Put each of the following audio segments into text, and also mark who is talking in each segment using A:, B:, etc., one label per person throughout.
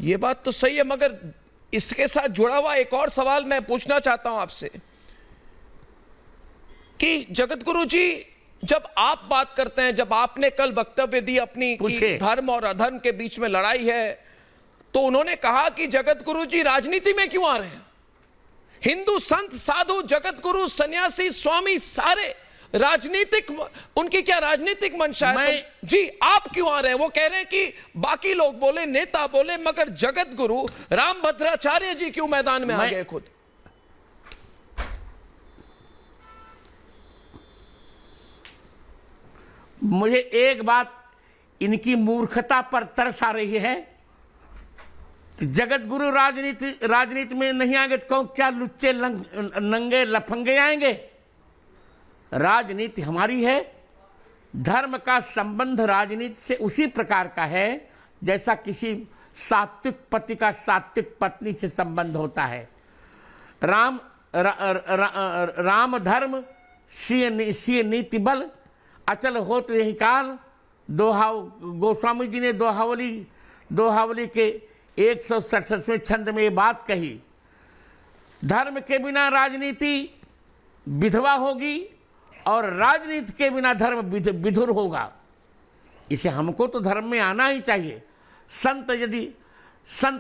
A: ये बात तो सही है, मगर इसके साथ जुड़ा हुआ एक और सवाल मैं पूछना चाहता हूं आपसे कि जगत गुरु जी, जब आप बात करते हैं, जब आपने कल वक्तव्य दी अपनी कि धर्म और अधर्म के बीच में लड़ाई है, तो उन्होंने कहा कि जगत गुरु जी राजनीति में क्यों आ रहे हैं? हिंदू संत साधु जगत गुरु सन्यासी स्वामी सारे राजनीतिक, उनकी क्या राजनीतिक मंशा है? तो जी आप क्यों आ रहे हैं? वो कह रहे हैं कि बाकी लोग बोले, नेता बोले, मगर जगत गुरु रामभद्राचार्य जी क्यों मैदान में आ गए खुद?
B: मुझे एक बात इनकी मूर्खता पर तरस आ रही है कि जगत गुरु राजनीति में नहीं आएंगे तो कौन, क्या लुच्चे नंगे लफंगे आएंगे? राजनीति हमारी है। धर्म का संबंध राजनीति से उसी प्रकार का है जैसा किसी सात्विक पति का सात्विक पत्नी से संबंध होता है। राम धर्म सिय नीति बल, अचल होत यही काल। गोस्वामी जी ने दोहावली के 167वें छंद में ये बात कही। धर्म के बिना राजनीति विधवा होगी और राजनीति के बिना धर्म विधुर होगा। इसे हमको तो धर्म में आना ही चाहिए। संत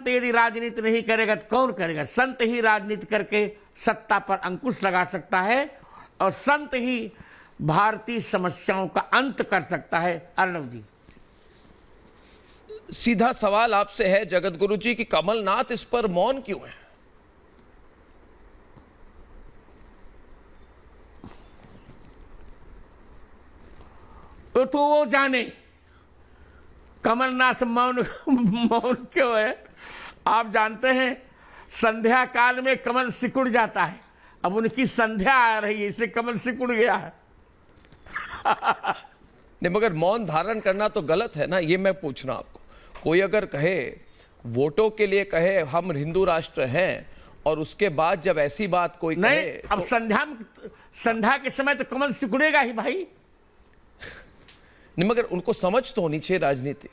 B: यदि राजनीति नहीं करेगा तो कौन करेगा? संत ही राजनीति करके सत्ता पर अंकुश लगा सकता है और संत ही भारतीय समस्याओं का अंत कर सकता है। अर्णव जी,
A: सीधा सवाल आपसे है जगत गुरु जी कि कमलनाथ इस पर मौन क्यों है?
B: तो वो जाने कमलनाथ मौन क्यों है। आप जानते हैं संध्या काल में कमल सिकुड़ जाता है। अब उनकी संध्या आ रही है, इससे कमल सिकुड़ गया है।
A: नहीं, मगर मौन धारण करना तो गलत है ना, ये मैं पूछ रहा हूं आपको। कोई अगर कहे, वोटों के लिए कहे हम हिंदू राष्ट्र हैं, और उसके बाद जब ऐसी बात कोई
B: नहीं
A: कहे,
B: अब तो संध्या के समय तो कमल सिकुड़ेगा ही भाई।
A: नहीं, मगर उनको समझ तो होनी चाहिए राजनीतिक।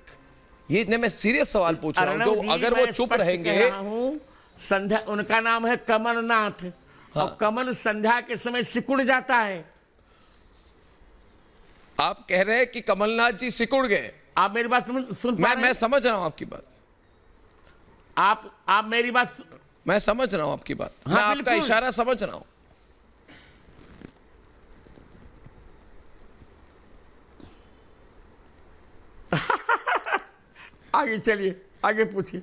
A: ये नहीं, मैं सीरियस सवाल पूछ रहा हूं। जो अगर वो चुप रहेंगे,
B: संध्या, उनका नाम है कमलनाथ। हाँ। और कमल संध्या के समय सिकुड़ जाता है।
A: आप कह रहे हैं कि कमलनाथ जी सिकुड़ गए।
B: आप मेरी बात सुन
A: मैं समझ रहा हूं आपकी बात।
B: आप मेरी बात,
A: मैं समझ रहा हूं आपकी बात।
B: हाँ,
A: मैं आपका इशारा समझ रहा हूं।
B: आगे चलिए, आगे पूछिए।